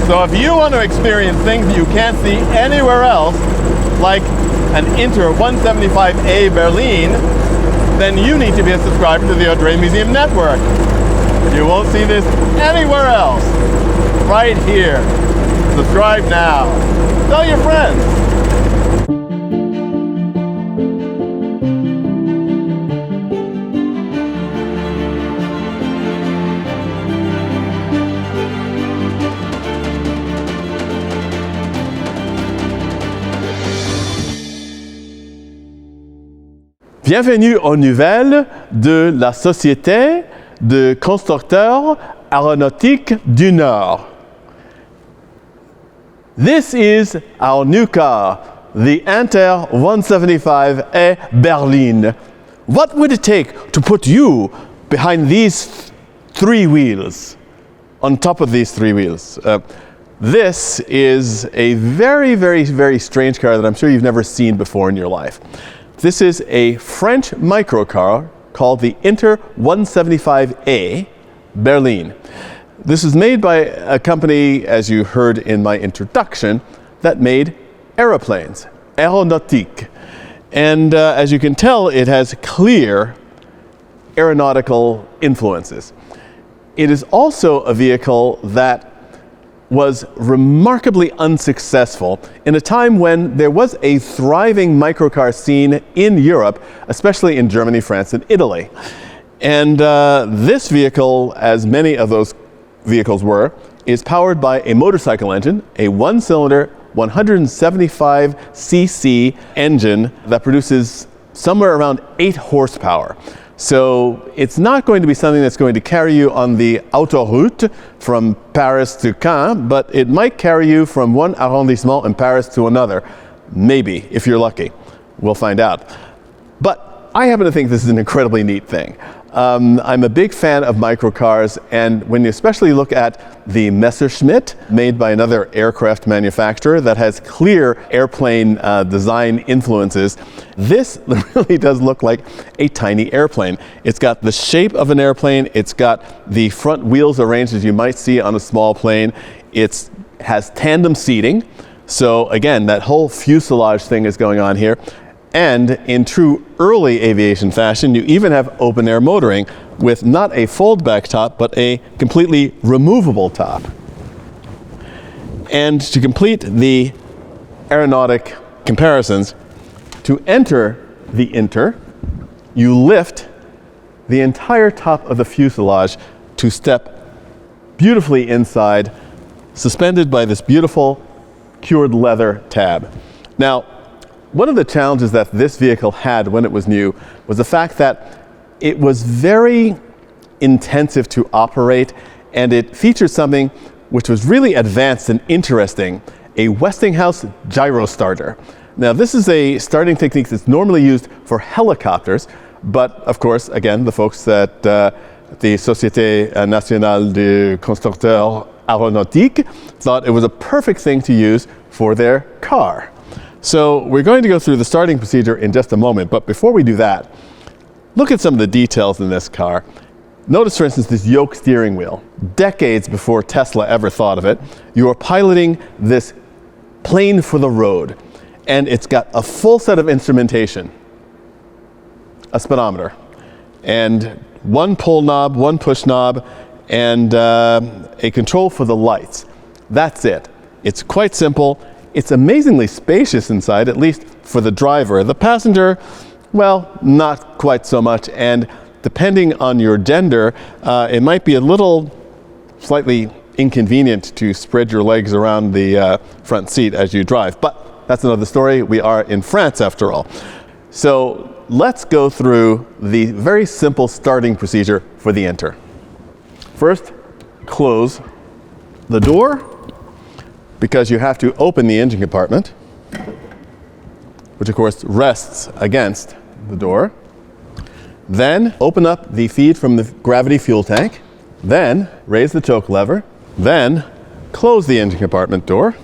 So if you want to experience things you can't see anywhere else, like an Inter 175A Berline, then you need to be a subscriber to the Audrain Museum Network. You won't see this anywhere else. Right here. Subscribe now. Tell your friends. Bienvenue aux nouvelles de la Société de constructeurs aéronautiques du Nord. This is our new car, the Inter 175A Berline. What would it take to put you behind these three wheels, on top of these three wheels? This is a very, very, very strange car that I'm sure you've never seen before in your life. This is a French microcar called the Inter 175A Berline. This is made by a company, as you heard in my introduction, that made aeroplanes, aeronautique. And as you can tell, it has clear aeronautical influences. It is also a vehicle that was remarkably unsuccessful in a time when there was a thriving microcar scene in Europe, especially in Germany, France, and Italy. And this vehicle, as many of those vehicles were, is powered by a motorcycle engine, a one-cylinder 175cc engine that produces somewhere around 8 horsepower. So it's not going to be something that's going to carry you on the autoroute from Paris to Caen, but it might carry you from one arrondissement in Paris to another. Maybe, if you're lucky. We'll find out. But I happen to think this is an incredibly neat thing. I'm a big fan of microcars, and when you especially look at the Messerschmitt, made by another aircraft manufacturer that has clear airplane design influences, this really does look like a tiny airplane. It's got the shape of an airplane, it's got the front wheels arranged as you might see on a small plane, it has tandem seating, so again, that whole fuselage thing is going on here. And in true early aviation fashion, you even have open air motoring with not a fold-back top, but a completely removable top. And to complete the aeronautic comparisons, to enter the Inter, you lift the entire top of the fuselage to step beautifully inside, suspended by this beautiful cured leather tab. Now, one of the challenges that this vehicle had when it was new was the fact that it was very intensive to operate, and it featured something which was really advanced and interesting, a Westinghouse gyro starter. Now, this is a starting technique that's normally used for helicopters, but of course, again, the folks at the Société Nationale de Constructeurs Aéronautiques thought it was a perfect thing to use for their car. So we're going to go through the starting procedure in just a moment, but before we do that, look at some of the details in this car. Notice, for instance, this yoke steering wheel. Decades before Tesla ever thought of it, you are piloting this plane for the road, and it's got a full set of instrumentation, a speedometer, and one pull knob, one push knob, and a control for the lights. That's it. It's quite simple. It's amazingly spacious inside, at least for the driver. The passenger, well, not quite so much, and depending on your gender, it might be a little slightly inconvenient to spread your legs around the front seat as you drive. But that's another story. We are in France after all. So let's go through the very simple starting procedure for the Inter. First, close the door, because you have to open the engine compartment, which of course rests against the door. Then open up the feed from the gravity fuel tank. Then raise the choke lever. Then close the engine compartment door,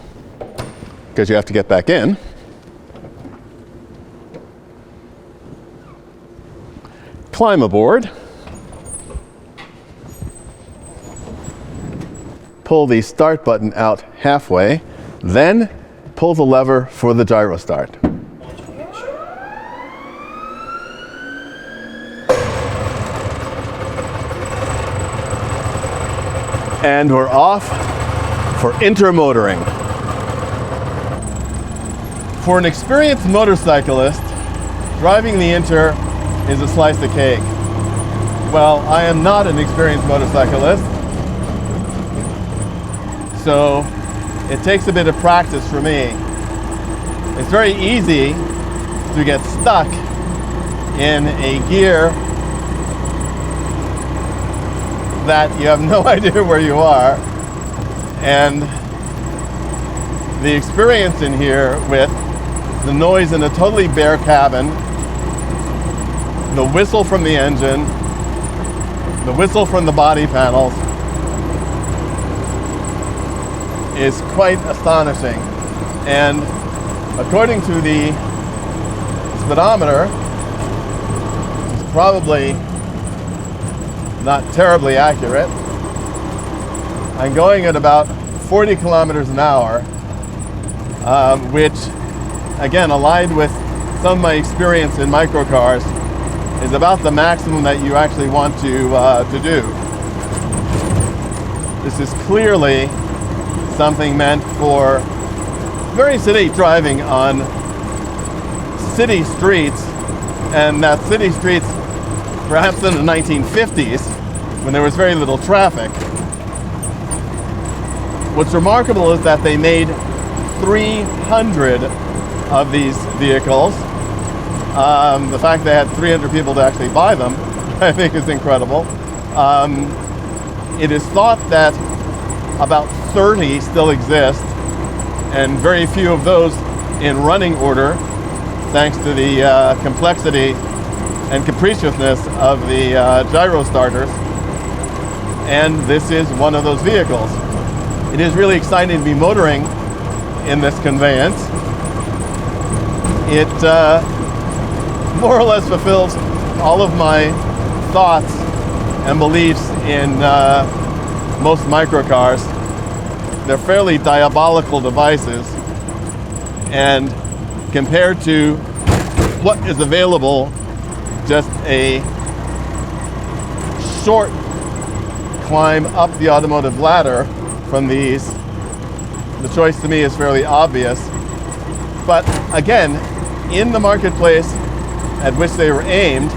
because you have to get back in. Climb aboard. pull the start button out halfway, then pull the lever for the gyro start. And we're off for intermotoring. For an experienced motorcyclist, driving the Inter is a slice of cake. Well, I am not an experienced motorcyclist, so it takes a bit of practice for me. It's very easy to get stuck in a gear that you have no idea where you are, and the experience in here with the noise in a totally bare cabin, the whistle from the engine, the whistle from the body panels is quite astonishing. And according to the speedometer, it's probably not terribly accurate. I'm going at about 40 kilometers an hour, which, again, allied with some of my experience in microcars, is about the maximum that you actually want to do. This is clearly something meant for very sedate driving on city streets, and that city streets perhaps in the 1950s when there was very little traffic. What's remarkable is that they made 300 of these vehicles. The fact they had 300 people to actually buy them, I think, is incredible. It is thought that about 30 still exist, and very few of those in running order, thanks to the complexity and capriciousness of the gyro starters. And this is one of those vehicles. It is really exciting to be motoring in this conveyance. It more or less fulfills all of my thoughts and beliefs in most microcars. They're fairly diabolical devices, and compared to what is available, just a short climb up the automotive ladder from these, the choice to me is fairly obvious. But again, in the marketplace at which they were aimed,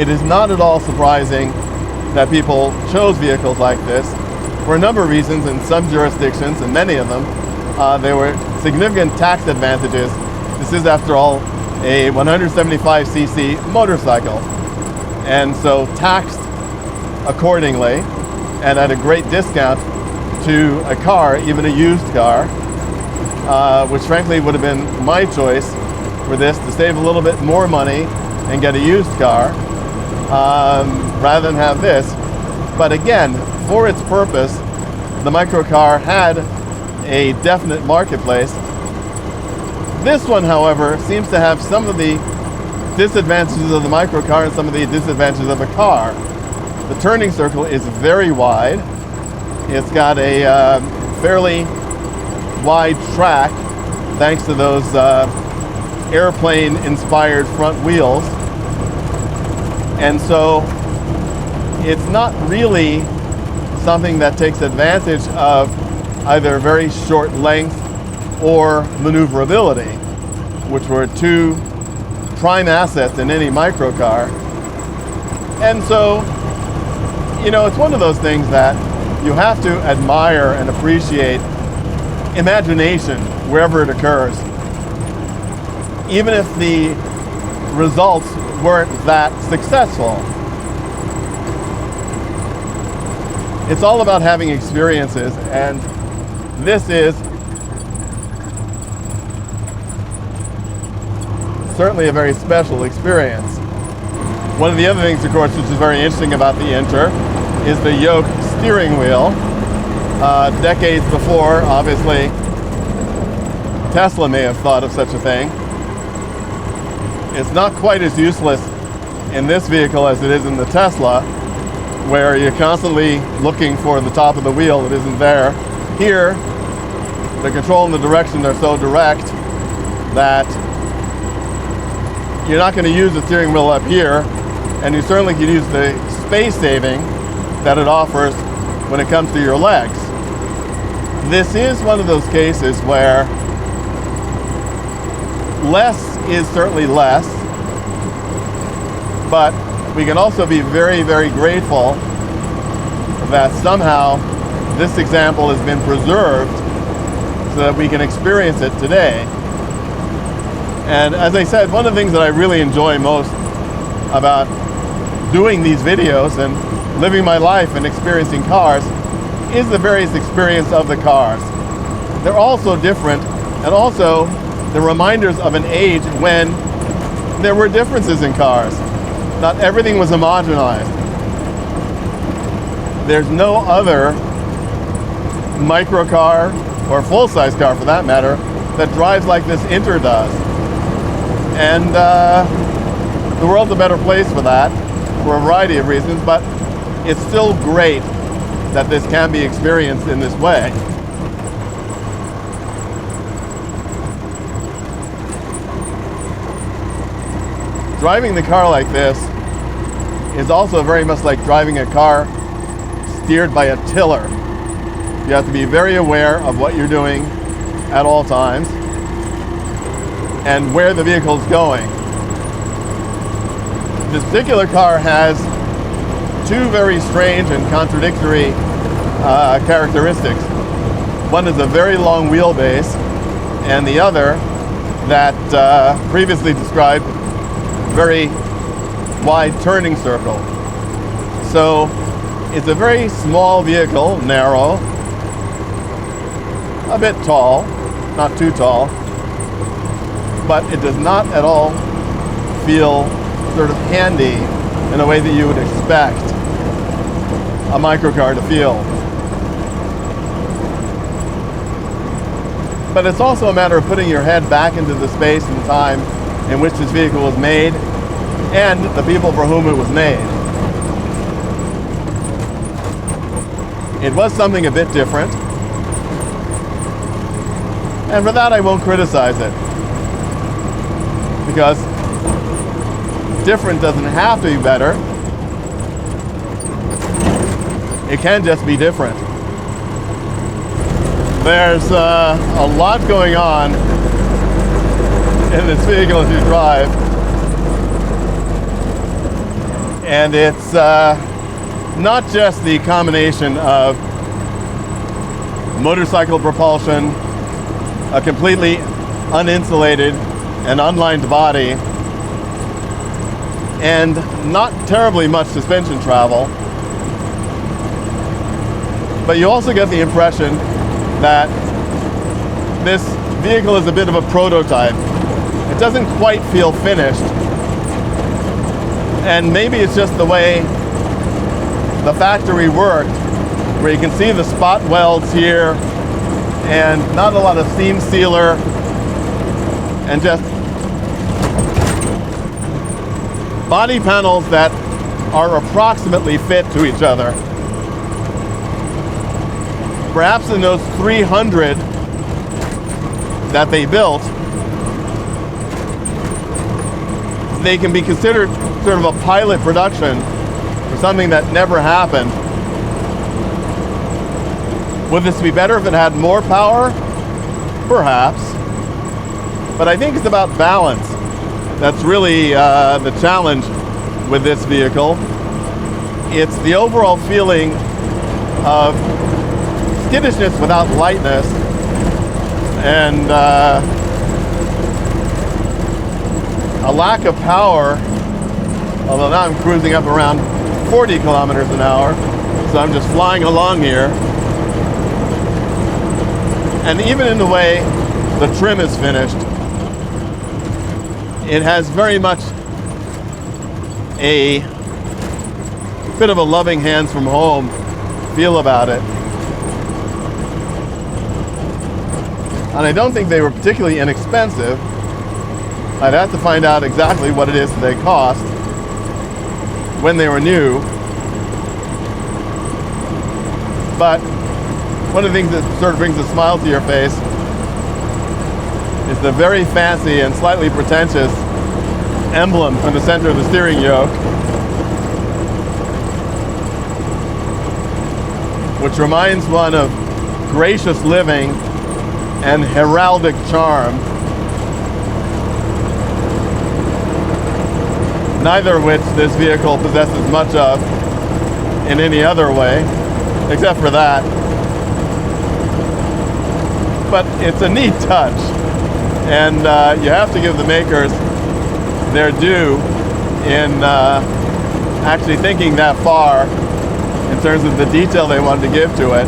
it is not at all surprising that people chose vehicles like this for a number of reasons. In some jurisdictions, and many of them, there were significant tax advantages. This is, after all, a 175cc motorcycle, and so taxed accordingly and at a great discount to a car, even a used car, which frankly would have been my choice for this, to save a little bit more money and get a used car rather than have this. But again, for its purpose, the microcar had a definite marketplace. This one, however, seems to have some of the disadvantages of the microcar and some of the disadvantages of a car. The turning circle is very wide. It's got a fairly wide track thanks to those airplane-inspired front wheels. And so it's not really something that takes advantage of either very short length or maneuverability, which were two prime assets in any microcar. And so, you know, it's one of those things that you have to admire and appreciate imagination wherever it occurs, even if the results weren't that successful. It's all about having experiences, and this is certainly a very special experience. One of the other things, of course, which is very interesting about the Inter is the yoke steering wheel. Decades before, obviously, Tesla may have thought of such a thing. It's not quite as useless in this vehicle as it is in the Tesla, where you're constantly looking for the top of the wheel that isn't there. Here, the control and the direction are so direct that you're not going to use the steering wheel up here, and you certainly can use the space saving that it offers when it comes to your legs. This is one of those cases where less is certainly less, but we can also be very, very grateful that somehow this example has been preserved so that we can experience it today. And as I said, one of the things that I really enjoy most about doing these videos and living my life and experiencing cars is the various experience of the cars. They're all so different, and also the reminders of an age when there were differences in cars. Not everything was homogenized. There's no other microcar, or full-size car for that matter, that drives like this Inter does. And the world's a better place for that, for a variety of reasons, but it's still great that this can be experienced in this way. Driving the car like this is also very much like driving a car steered by a tiller. You have to be very aware of what you're doing at all times and where the vehicle is going. This particular car has two very strange and contradictory characteristics. One is a very long wheelbase, and the other, that previously described, very wide turning circle. So it's a very small vehicle, narrow, a bit tall, not too tall, but it does not at all feel sort of handy in a way that you would expect a microcar to feel. But it's also a matter of putting your head back into the space and time in which this vehicle was made and the people for whom it was made. It was something a bit different, and for that I won't criticize it, because different doesn't have to be better. It can just be different. There's a lot going on in this vehicle as you drive, and it's not just the combination of motorcycle propulsion, a completely uninsulated and unlined body, and not terribly much suspension travel, but you also get the impression that this vehicle is a bit of a prototype. It doesn't quite feel finished, and maybe it's just the way the factory worked, where you can see the spot welds here and not a lot of seam sealer, and just body panels that are approximately fit to each other. Perhaps in those 300 that they built, they can be considered sort of a pilot production for something that never happened. Would this be better if it had more power? Perhaps. But I think it's about balance. That's really the challenge with this vehicle. It's the overall feeling of skittishness without lightness, and a lack of power, although now I'm cruising up around 40 kilometers an hour, so I'm just flying along here. And even in the way the trim is finished, it has very much a bit of a loving hands from home feel about it. And I don't think they were particularly inexpensive. I'd have to find out exactly what it is that they cost when they were new. But one of the things that sort of brings a smile to your face is the very fancy and slightly pretentious emblem on the center of the steering yoke, which reminds one of gracious living and heraldic charm, neither of which this vehicle possesses much of in any other way, except for that. But it's a neat touch, and you have to give the makers their due in actually thinking that far in terms of the detail they wanted to give to it,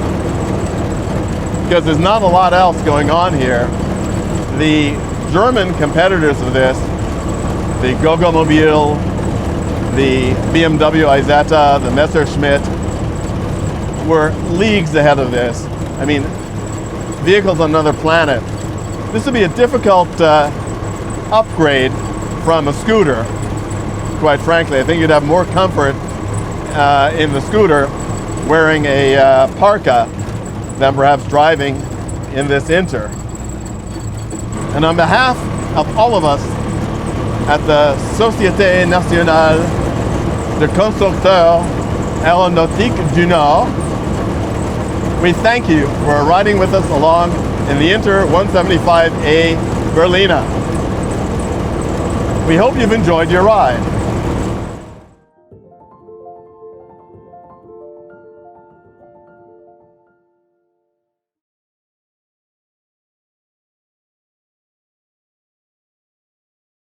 because there's not a lot else going on here. The German competitors of this, the Goggomobil, the BMW Isetta, the Messerschmitt, were leagues ahead of this. I mean, vehicles on another planet. This would be a difficult upgrade from a scooter, quite frankly. I think you'd have more comfort in the scooter wearing a parka than perhaps driving in this Inter. And on behalf of all of us at the Société Nationale de Constructeurs Aeronautiques du Nord, we thank you for riding with us along in the Inter 175A Berline. We hope you've enjoyed your ride.